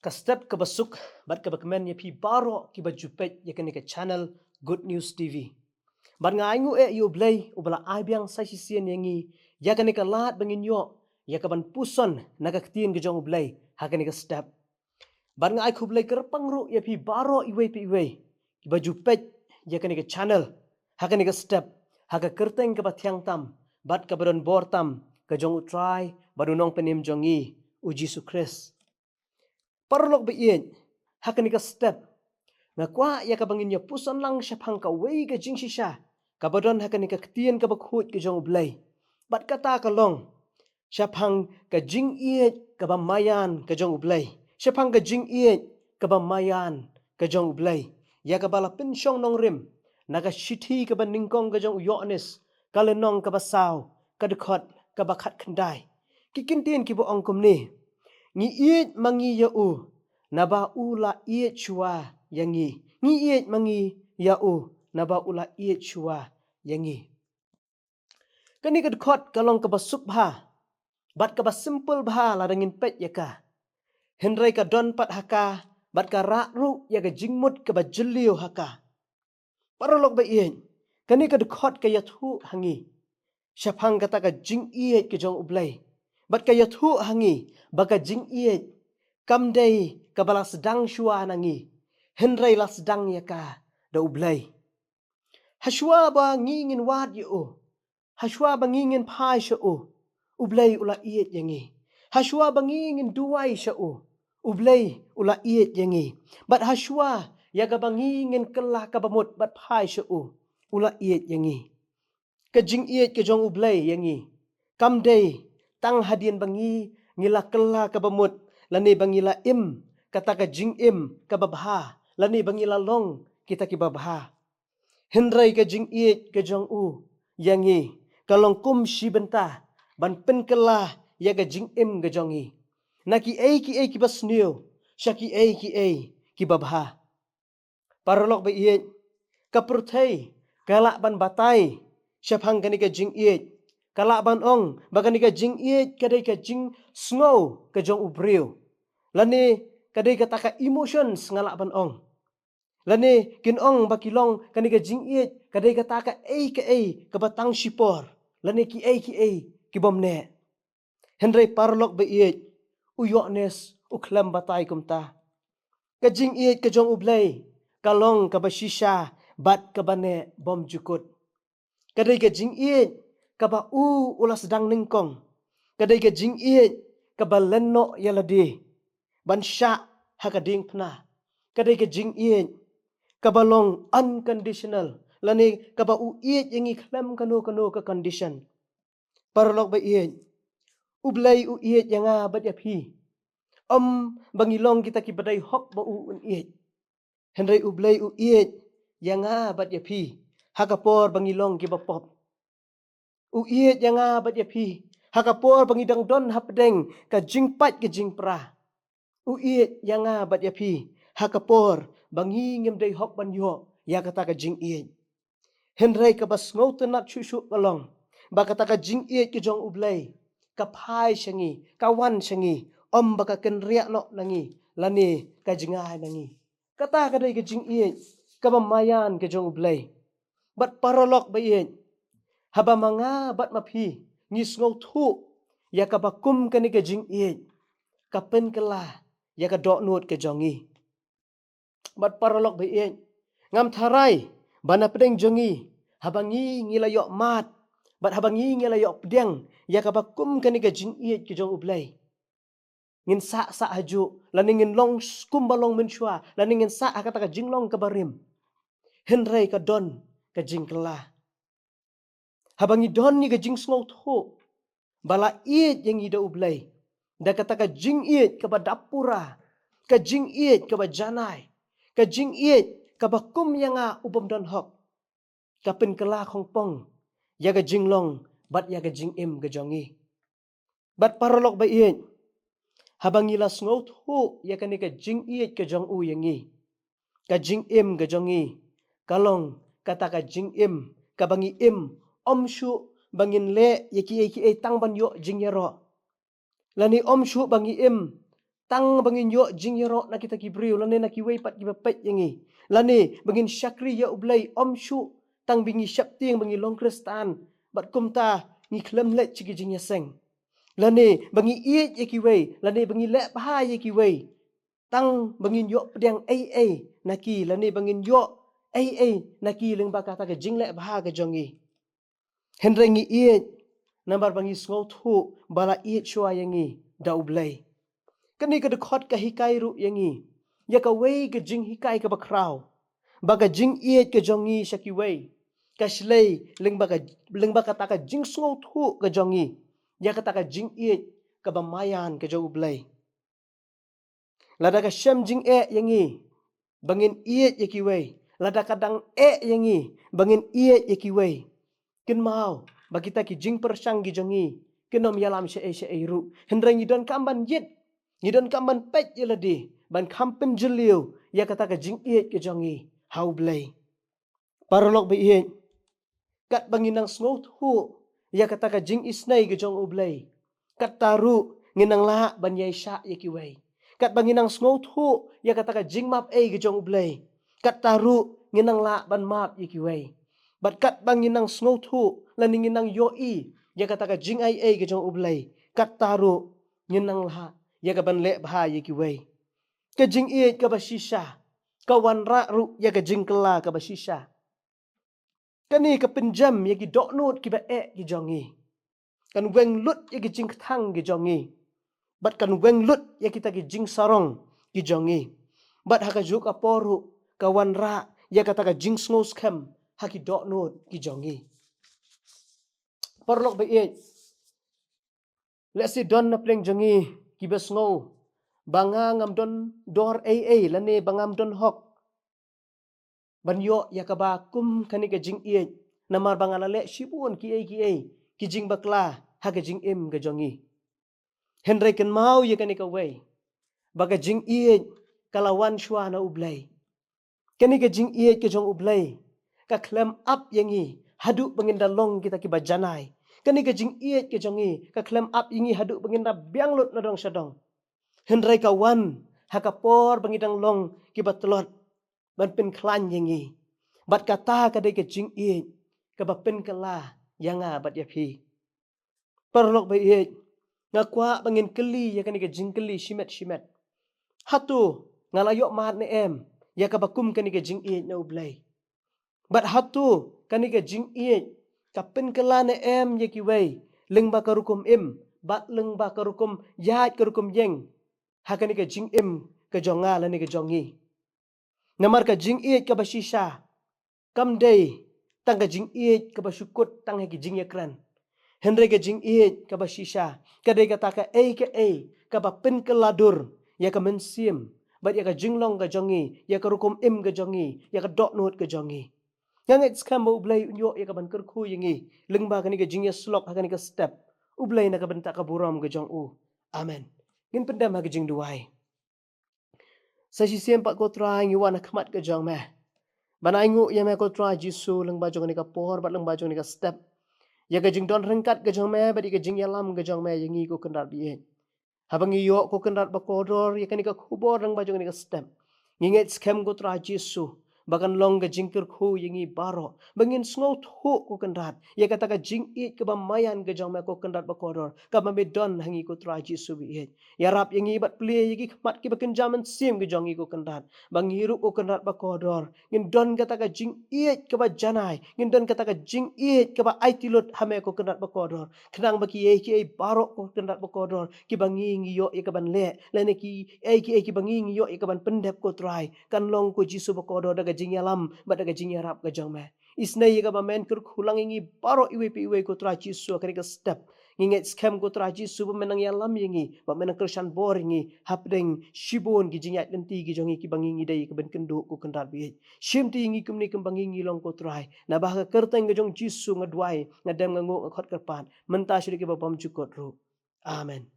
Ka-step ka basuk bat ka bakmen ya pi baro ki bajupet ya kani ka channel Good News TV. Bat nga aingu yu blay ubala aibyang sa sisian yangi ya kani ka lat bangin yo ya ka ban puson nakaktiin ka jong ublay ha kani ka step. Bat nga ai kublay kerpangru ya pi baro iwe ki bajupet ya kani ka channel ha kani ka step ha ka kerteng ka batyang tam bat ka badon bortam ka jong utray badunong penim jongi uji su Kris. Parlok beien hakani ka step na kwa ya ka bangin ya puson lang siya pang ka way ka jing shisha ka badon hakani ka ktien ka bakhut ka jong ublay bat kata ka long siya pang ka jing iet ka bamayan ka jong ublay siya pang ka jing iet ka bamayan ka jong ublay ya ka bala pensyong nong rim naga shiti ka baningkong ka jong uyonis ka lenong ka basaw ka dekot ka bakat kendai kikintien ki bo ongkom ni ngi iet mangi ya u naba ula iet chua yangi ngi iet mangi ya u naba ula iet chua yangi kani kad khot kalong ka basuk bha bat ka bas simple bha la dengin pet yaka henry ka don pat haka bat ka ra ru ya ka jingmut ka bajliu haka parolok ba ien kani kad khot ka yathu hangi syapang kata ka jing iet ke jong ublay bat ka yathu hangi baka jing iet kam day kabala sedang shua nangi henry la sedang yaka da ublay hashwa ba ngingin wad yo hashwa ba ngingin pai sha ublay ula iet yangi hashwa ba ngingin duwai sha ublay ula iet yangi bat hashwa yaga ba ngingin kelah kabamut bat pai sha ula iet yangi ka jing iet ke jong ublay yangi kam day tang hadian bangi ngila kelah kabamut lani bangila im kata ka jing im ka babha lani bangila long kita ki babha henry ka jing iet ka jong yangi kalong kum shi benta ban pen kelah ya ka jing im ka jongi naki ki basnio syaki ki babha parolok ba iet ka perthai kala ban batai syapang kani ka jing iet kala ban ong bagani ka jing iet kadai ka jing snow ka jong ubriu lani kadai ka taka emotions ngala ban ong lani kin ong bakilong kani ka jing iet kadai ka taka ka batang shipor lani ki ki bomne henry parlok ba iet uyoknes uklam batai kumta ka jing iet ka jong ublay kalong ka bashisha bat ka bane bom jukut kadai ka jing iet ka ba ula sedang ningkong kadai ka jing iet ka ba lenno yaladi ban sha hakading pna kadai ka jing iet ka balong unconditional lani ka ba iet yangi klam kano ka condition parlok ba iet ublay iet yanga bat yapi bangilong kita ki badai hok ba un iet henry ublay iet yanga bat yapi hakapor bangilong ki bapop iet yanga bat yapi hakapor bangidang don hapdeng ka jingpat ka jingpra iet yanga bat yapi hakapor bangi ngem dei hok ban yo ya kata ka jing iet henry ka bas ngau tenat shushu kalong ba kata ka jing iet ki jong ublay ka phai shangi ka wan shangi baka ken riak no nangi lani ka jingai nangi kata ka dei ka jing iet ka bamayan ka jong ublay bat parolok ba iet haba manga bat mapi ngis ngau thu ya ka bakum kani ka jing iet ka pen kala ya ka dok nut ka jongi bat parolok ba iet ngam tharai bana pedeng jongi habangi ngilayok mat bat habangi ngilayok pedeng ya ka bakum kani ka jing iet ki jong ublay ngin sa haju lani ngin long skum balong menshua lani ngin sa kata ka jinglong ka barim henry ka don ka jing kala habangi don ni ka jing sngo tho bala iet yang ida ublay da kata ka jing iet ka badapura ka jing iet ka bajanai ka jing iet ka bakum yanga ubom don hok ka pen kala khong pong ya ka jinglong bat ya ka jing im ka jongi bat parolok ba iet habangi la sngo tho ya kani ka jing iet ka jong yangi ka jing im ka jongi kalong kata ka jing im ka bangi im shu bangin le yaki tang ban yo jing yaro lani shu bangi im tang bangin yo jing yero na kita kibriu lane na kiwei pat kibapet yangi lane bangin syakri ya ublay om shu tang bingi syapting bangi long kristan bat kumta ngi klem let chigi jing yaseng lane bangi iet ye kiwei lane bangi le bha ye kiwei tang bangin yo pedang ai naki lane bangin yo ai naki leng bakata ke jing le bha ke jongi henrengi iet nambar bangi sngo thu bala iet shwa yangi da ublay kani ka dekhot ka hikai ru yangi ya ka wei ka jing hikai ka bakrau baga jing iet ka jongi shaki wei ka shlei ling baka ta ka jing sngo thu ka jongi ya ka ta ka jing iet ka bamayan ka jo ublay lada ka shem jing yangi bangin iet yaki wei lada kadang yangi bangin iet yaki wei kin mau bagita ki jing persang gi jongi kinom yalam she ru hendreng idon kamban yit ngidon kamban pet yeladi ban kampen jeliu ya kata ka jing iet ke jongi how blay parolok be iet kat banginang sngot hu ya kata ka jing isnai ke jong ublay kat taru nginang la ban yai sha yaki wei kat banginang sngot hu ya kata ka jing map ke jong ublay kat taru nginang la ban map yaki wei bat kat banginang sngot hu laninginang yo ya kata ka jing ai ke jong ublay kat taru nginang la ya ka ban le bha ye ki wei ka jing iet ka basisha ka wan ra ru ya ka jing kala ka basisha kani ka pinjam ye ki dok nut ki ba ki jongi kan weng lut ye ki jing thang ki jongi bat kan weng lut ye kita ki jing sarong ki jongi bat ha ka juk aporu ka wan ra ya kata ka jing sngo scam ha ki dok nut ki jongi porlok be iet let's see don na pleng jongi ki besngo banga ngam don dor lane bangam don hok banyo yakaba kum kani ka jing iet namar bangala le shibun ki jing bakla ha ka jing im ga jongi henry ken mau ye kani ka wei baga jing iet kalawan shwa na ublay kani ka jing iet ke jong ublay ka klem up yangi hadu bangin dalong kita ki bajanai kani ka jing iet ke jongi ka klem up yangi hadu bangin da bianglut na dong shadong Hendrai kawan hakapor bangidang long kibatlot ban pin klan yangi bat kata kadai ke jing iet ka bapin kala yanga bat yapi perlok ba iet ngakwa bangin keli ya kani ke jing keli shimet hatu ngalayok mat ne em ya ka bakum kani ke jing iet na ublay bat hatu kani ke jing iet ka pin kala ne em ye ki wei ling ba karukum im bat ling ba karukum yat karukum yeng hakani ka jing im ka jonga lani ka jongi namar ka jing iet ka basisha kam day tang ka jing iet ka basukut tang ki jing yakran henry ka jing iet ka basisha ka day ka taka ka bapin ka ladur ya ka mensim bat ya ka jinglong ka jongi ya ka rukum im ka jongi ya ka dot note ka jongi yang it's kam ublay unyo ya ka ban kerku yangi lingba kani ka jing ya slok hakani ka step ublay na ka benta ka buram ka jong u amen ngin pendam ha ka jing duai sa si sempat ko try ngi wana khamat ka jong me banai ngu ya me ko try jisu leng ba jong ni ka por bat leng ba jong ni ka step ya ka jing don rengkat ka jong me ba di ka jing ya lam ka jong me yangi ko kendar bi habang iyo ko kendar ba kodor ya ka ni ka khubor leng ba jong ni ka step nginget scam ko try jisu bagan long ka jingkir khu yangi baro bangin sngo thu ko kendar ya kata ka jing it ka bamayan ka jong me ko kendar ba kodor ka ba don hangi ko try jisu bi ya rap yangi bat ple yagi mat ki bakin jaman sim ka jongi ko kendar bangiru ko kendar ba kodor ngin don kata ka jing it ka ba janai ngin don kata ka jing it ka ba aitilot hame ko kendar ba kodor kenang ba ki baro ko kendar ba kodor ki bangi yo ya ka ban le lene ki bangi yo ya ka ban pendep ko try kan long ko jisu ba kodor daga jing yalam ba daga jing yarap ka jong me isne ye ka ba men kur khulang ingi baro iwe ko try jisu ka step nginget scam ko try jisu ba menang yalam yangi ba menang krishan bor ingi hapdeng shibon gi jingat lenti gi jongi ki bangi ngi dai ka ben kendo ko kendar bi shimti ingi kumni kum bangi ngi long ko try na ba ka kerteng gi jong jisu ngadwai ngadam ngango khot karpan menta shri ki ba bam jukot ru amen